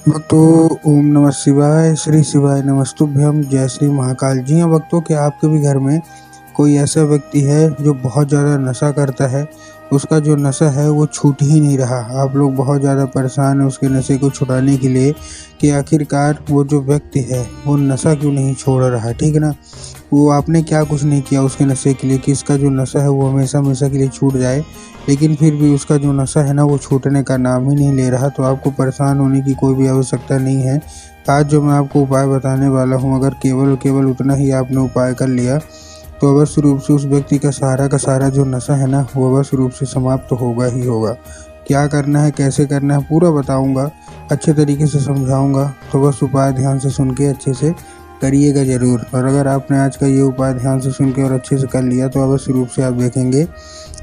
भक्तों, ओम नमः शिवाय, श्री शिवाय नमस्तुभ्यम, जय श्री महाकाल। जी हाँ भक्तों, क्या आपके भी घर में कोई ऐसा व्यक्ति है जो बहुत ज़्यादा नशा करता है? उसका जो नशा है वो छूट ही नहीं रहा। आप लोग बहुत ज़्यादा परेशान हैं उसके नशे को छुड़ाने के लिए कि आखिरकार वो जो व्यक्ति है वो नशा क्यों नहीं छोड़ रहा, ठीक है ना? वो आपने क्या कुछ नहीं किया उसके नशे के लिए कि इसका जो नशा है वो हमेशा हमेशा के लिए छूट जाए, लेकिन फिर भी उसका जो नशा है ना वो छूटने का नाम ही नहीं ले रहा। तो आपको परेशान होने की कोई भी आवश्यकता नहीं है। आज जो मैं आपको उपाय बताने वाला हूँ, अगर केवल और केवल उतना ही आपने उपाय कर लिया तो अवश्य रूप से उस व्यक्ति का सारा जो नशा है ना वो अवश्य रूप से समाप्त तो होगा ही होगा। क्या करना है, कैसे करना है, पूरा बताऊंगा, अच्छे तरीके से समझाऊंगा। तो बस उपाय ध्यान से सुन के अच्छे से करिएगा ज़रूर। और अगर आपने आज का ये उपाय ध्यान से सुन के और अच्छे से कर लिया तो अवश्य रूप से आप देखेंगे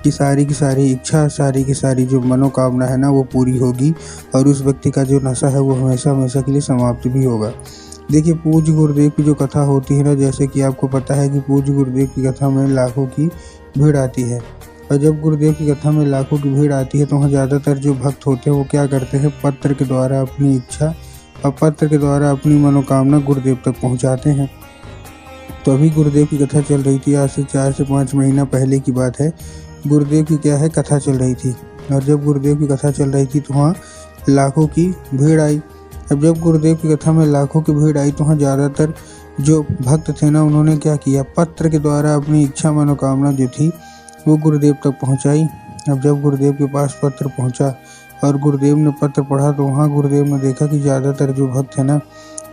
कि सारी की सारी इच्छा, सारी की सारी जो मनोकामना है ना वो पूरी होगी और उस व्यक्ति का जो नशा है वो हमेशा हमेशा के लिए समाप्त भी होगा। देखिए, पूज्य गुरुदेव की जो कथा होती है ना, जैसे कि आपको पता है कि पूज्य गुरुदेव की कथा में लाखों की भीड़ आती है। और जब गुरुदेव की कथा में लाखों की भीड़ आती है तो वहाँ ज़्यादातर जो भक्त होते हैं वो क्या करते हैं, पत्र के द्वारा अपनी इच्छा और पत्र के द्वारा अपनी मनोकामना गुरुदेव तक पहुँचाते हैं। तो अभी गुरुदेव की कथा चल रही थी, आज से 4 से 5 महीना पहले की बात है। गुरुदेव की क्या है, कथा चल रही थी। और जब गुरुदेव की कथा चल रही थी तो वहाँ लाखों की भीड़ आई। अब जब गुरुदेव की कथा में लाखों की भीड़ आई तो वहाँ ज़्यादातर जो भक्त थे ना उन्होंने क्या किया, पत्र के द्वारा अपनी इच्छा मनोकामना जो थी वो गुरुदेव तक पहुँचाई। अब जब गुरुदेव के पास पत्र पहुँचा और गुरुदेव ने पत्र पढ़ा तो वहाँ गुरुदेव ने देखा कि ज़्यादातर जो भक्त है ना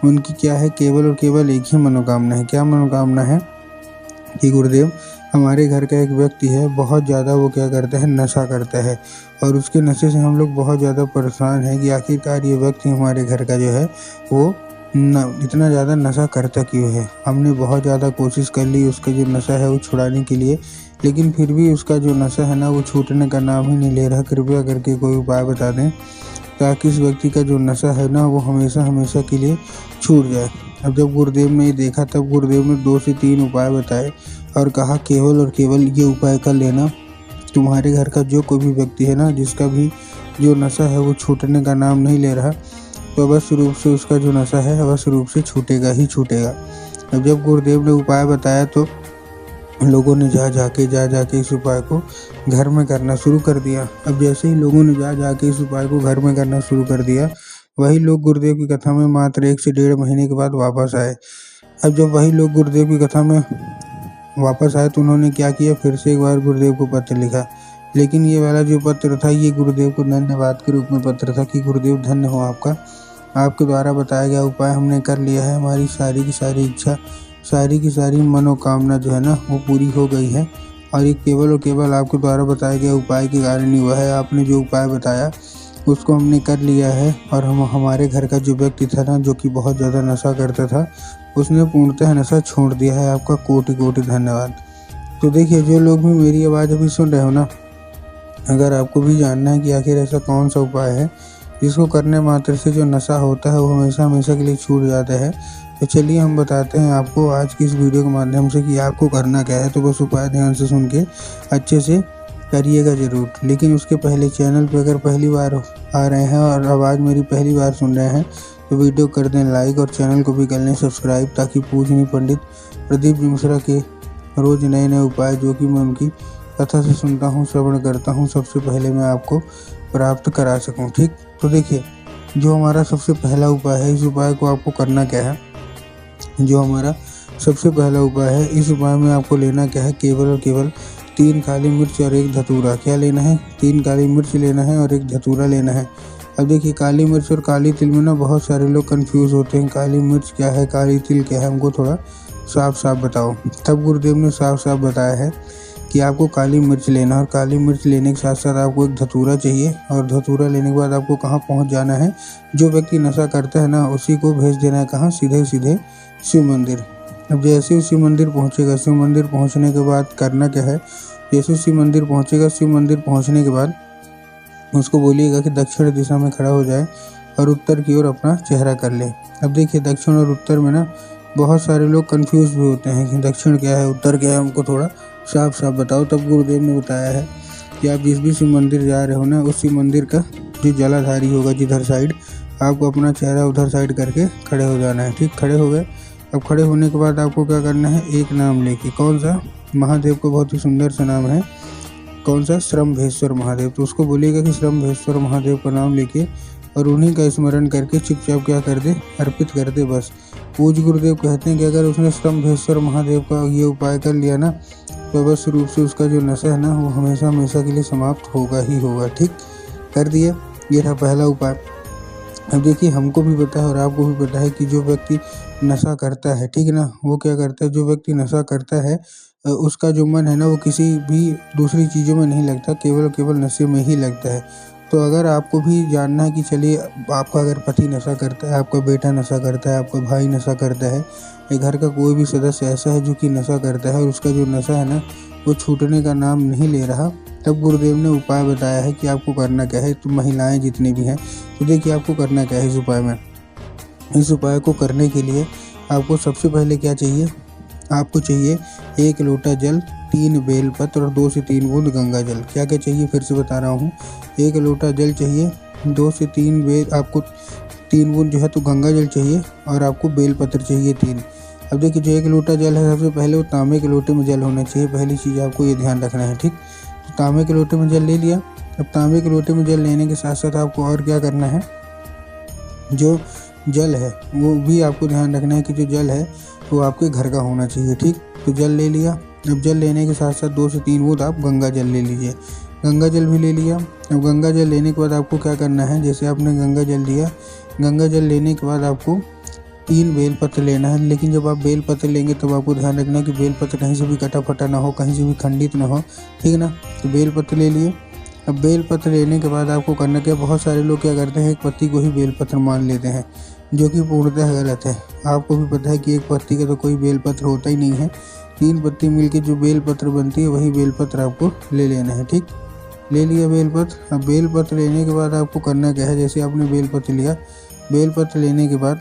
उनकी क्या है, केवल और केवल एक ही मनोकामना है। क्या मनोकामना है कि गुरुदेव, हमारे घर का एक व्यक्ति है, बहुत ज़्यादा वो क्या करता है, नशा करता है और उसके नशे से हम लोग बहुत ज़्यादा परेशान हैं कि आखिरकार ये व्यक्ति हमारे घर का जो है वो इतना ज़्यादा नशा करता क्यों है। हमने बहुत ज़्यादा कोशिश कर ली उसका जो नशा है वो छुड़ाने के लिए, लेकिन फिर भी उसका जो नशा है ना वो छूटने का नाम ही नहीं ले रहा। कृपया करके कोई उपाय बता दें ताकि इस व्यक्ति का जो नशा है ना वो हमेशा हमेशा के लिए छूट जाए। अब जब गुरुदेव ने ये देखा तब गुरुदेव ने 2 से 3 उपाय बताए और कहा केवल और केवल ये उपाय कर लेना, तुम्हारे घर का जो कोई भी व्यक्ति है ना जिसका भी जो नशा है वो छूटने का नाम नहीं ले रहा, तो अवश्य रूप से उसका जो नशा है अवश्य रूप से छूटेगा ही छूटेगा। अब जब गुरुदेव ने उपाय बताया तो लोगों ने जा जाके इस उपाय को घर में करना शुरू कर दिया। अब जैसे ही लोगों ने जा जाके इस उपाय को घर में करना शुरू कर दिया, वही लोग गुरुदेव की कथा में मात्र 1 से 1.5 महीने के बाद वापस आए। अब जब वही लोग गुरुदेव की कथा में वापस आए तो उन्होंने क्या किया, फिर से एक बार गुरुदेव को पत्र लिखा। लेकिन ये वाला जो पत्र था ये गुरुदेव को धन्यवाद के रूप में पत्र था कि गुरुदेव धन्य हो आपका, आपके द्वारा बताया गया उपाय हमने कर लिया है, हमारी सारी की सारी इच्छा, सारी की सारी मनोकामना जो है ना वो पूरी हो गई है और ये केवल और केवल आपके द्वारा बताया गया उपाय के कारण ही हुआ है। आपने जो उपाय बताया उसको हमने कर लिया है और हमारे घर का जो व्यक्ति था ना जो कि बहुत ज़्यादा नशा करता था उसने पूर्णतः नशा छोड़ दिया है। आपका कोटि कोटि धन्यवाद। तो देखिए, जो लोग भी मेरी आवाज़ अभी सुन रहे हो ना, अगर आपको भी जानना है कि आखिर ऐसा कौन सा उपाय है जिसको करने मात्र से जो नशा होता है वो हमेशा हमेशा के लिए छूट जाता है, तो चलिए हम बताते हैं आपको आज की इस वीडियो के माध्यम से कि आपको करना क्या है। तो बस उपाय ध्यान से सुन के अच्छे से करिएगा ज़रूर। लेकिन उसके पहले चैनल पर अगर पहली बार आ रहे हैं और आवाज़ मेरी पहली बार सुन रहे हैं तो वीडियो कर दें लाइक और चैनल को भी कर लें सब्सक्राइब, ताकि पूजनीय पंडित प्रदीप जी मिश्रा के रोज़ नए नए उपाय जो कि मैं उनकी कथा से सुनता हूँ, श्रवण करता हूँ, सबसे पहले मैं आपको प्राप्त करा सकूँ। ठीक, तो देखिए, जो हमारा सबसे पहला उपाय है, इस उपाय को आपको करना क्या है। जो हमारा सबसे पहला उपाय है, इस उपाय में आपको लेना क्या है, केवल और केवल 3 काली मिर्च और 1 धतूरा। क्या लेना है, 3 काली मिर्च लेना है और 1 धतूरा लेना है। अब देखिए, काली मिर्च और काली तिल में ना बहुत सारे लोग कंफ्यूज होते हैं, काली मिर्च क्या है, काली तिल क्या है, हमको थोड़ा साफ साफ बताओ। तब गुरुदेव ने साफ साफ बताया है कि आपको काली मिर्च लेना और काली मिर्च लेने के साथ साथ आपको 1 धतूरा चाहिए और धतूरा लेने के बाद आपको कहाँ पहुँच जाना है, जो व्यक्ति नशा करता है ना उसी को भेज देना है कहाँ, सीधे सीधे शिव मंदिर। अब जैसे ही शिव मंदिर पहुँचेगा, शिव मंदिर पहुँचने के बाद करना क्या है, जैसे शिव मंदिर पहुँचेगा, शिव मंदिर पहुँचने के बाद उसको बोलिएगा कि दक्षिण दिशा में खड़ा हो जाए और उत्तर की ओर अपना चेहरा कर ले। अब देखिए, दक्षिण और उत्तर में ना बहुत सारे लोग कंफ्यूज भी होते हैं कि दक्षिण क्या है, उत्तर क्या है, हमको थोड़ा साफ साफ बताओ। तब गुरुदेव ने बताया है कि आप जिस भी शिव मंदिर जा रहे हो ना, उस शिव मंदिर का जो जलाधारी होगा जिधर साइड, आपको अपना चेहरा उधर साइड करके खड़े हो जाना है। ठीक, खड़े हो गए। अब खड़े होने के बाद आपको क्या करना है, एक नाम लेके, कौन सा, महादेव को बहुत ही सुंदर सा नाम है, कौन सा, श्रम्भेश्वर महादेव। तो उसको बोलिएगा कि श्रम्भेश्वर महादेव का नाम लेके और उन्हीं का स्मरण करके चुपचाप क्या कर दे, अर्पित कर दे बस। पूज्य गुरुदेव कहते हैं कि अगर उसने श्रम्भेश्वर महादेव का ये उपाय कर लिया ना, तो अवश्य रूप से उसका जो नशा है ना वो हमेशा हमेशा के लिए समाप्त होगा ही होगा। ठीक, कर दिया। ये था पहला उपाय। अब देखिए, हमको भी पता है और आपको भी पता है कि जो व्यक्ति नशा करता है, ठीक है ना, वो क्या करता है, जो व्यक्ति नशा करता है उसका जो मन है ना वो किसी भी दूसरी चीज़ों में नहीं लगता, केवल नशे में ही लगता है। तो अगर आपको भी जानना है कि चलिए आपका अगर पति नशा करता है, आपका बेटा नशा करता है, आपका भाई नशा करता है, या घर का कोई भी सदस्य ऐसा है जो कि नशा करता है और उसका जो नशा है ना वो छूटने का नाम नहीं ले रहा, तब गुरुदेव ने उपाय बताया है कि आपको करना क्या है। तो महिलाएं जितनी भी हैं, तो देखिए आपको करना क्या है इस उपाय में। इस उपाय को करने के लिए आपको सबसे पहले क्या चाहिए, आपको चाहिए 1 लोटा जल, 3 बेलपत्र और 2 से 3 बूंद गंगा जल। क्या क्या चाहिए, फिर से बता रहा हूँ। 1 लोटा जल चाहिए, 2 से 3 आपको 3 बूंद जो है तो गंगा जल चाहिए, और आपको बेलपत्र चाहिए 3। अब देखिए, जो 1 लोटा जल है सबसे पहले वो तांबे के लोटे में जल होना चाहिए। पहली चीज़ आपको ये ध्यान रखना है। ठीक, तो तांबे के लोटे में जल ले लिया। अब तांबे के लोटे में जल लेने के साथ साथ आपको और क्या करना है, जो जल है वो भी आपको ध्यान रखना है कि जो जल है वो आपके घर का होना चाहिए। ठीक, तो जल ले लिया। अब जल लेने के साथ साथ 2 से 3 बूंद आप गंगा जल ले लीजिए। गंगा जल भी ले लिया। अब गंगा जल लेने के बाद आपको क्या करना है, जैसे आपने गंगा जल लिया, गंगा जल लेने के बाद आपको 3 बेलपत्र लेना है। लेकिन जब आप बेलपत्र लेंगे तब आपको ध्यान रखना है कि बेलपत्र कहीं से भी कटा फटा ना हो, कहीं से भी खंडित ना हो। ठीक है ना, तो बेलपत्र ले लिए। अब बेलपत्र लेने के बाद आपको करना क्या, बहुत सारे लोग क्या करते हैं, एक पत्ती को ही बेलपत्र मान लेते हैं, जो कि पूर्णतः गलत है। आपको भी पता है कि एक पत्ती का तो कोई बेलपत्र होता ही नहीं है। 3 पत्ती मिलके जो बेलपत्र बनती है वही बेलपत्र आपको ले लेना है। ठीक, ले लिया बेलपत्र। अब बेलपत्र लेने के बाद आपको करना क्या है, जैसे आपने बेलपत्र लिया, बेलपत्र लेने के बाद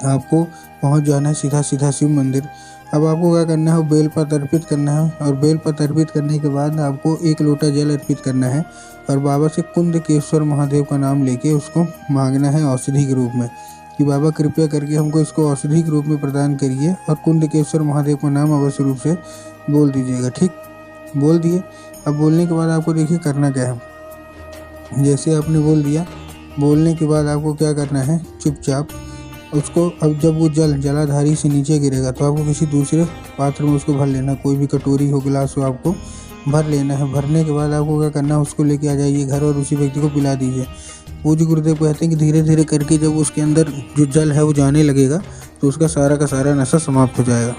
आपको पहुंच जाना है सीधा शिव मंदिर। अब आपको क्या करना है, वो बेलपत्र अर्पित करना है, और बेलपत्र अर्पित करने के बाद आपको 1 लोटा जल अर्पित करना है, और बाबा से कुंदकेश्वर महादेव का नाम लेके उसको मांगना है औषधि के रूप में, कि बाबा कृपया करके हमको इसको औषधि के रूप में प्रदान करिए, और कुंदकेश्वर महादेव का नाम अवश्य रूप से बोल दीजिएगा। ठीक, बोल दिए। अब बोलने के बाद आपको देखिए करना क्या है, जैसे आपने बोल दिया, बोलने के बाद आपको क्या करना है, चुपचाप उसको, अब जब वो जल जलाधारी से नीचे गिरेगा तो आपको किसी दूसरे पात्र में उसको भर लेना, कोई भी कटोरी हो, गिलास हो, आपको भर लेना है। भरने के बाद आपको क्या करना है, उसको लेके आ जाइए घर और उसी व्यक्ति को पिला दीजिए। पूज्य गुरुदेव कहते हैं कि धीरे धीरे करके जब उसके अंदर जो जल है वो जाने लगेगा तो उसका सारा का सारा नशा समाप्त हो जाएगा।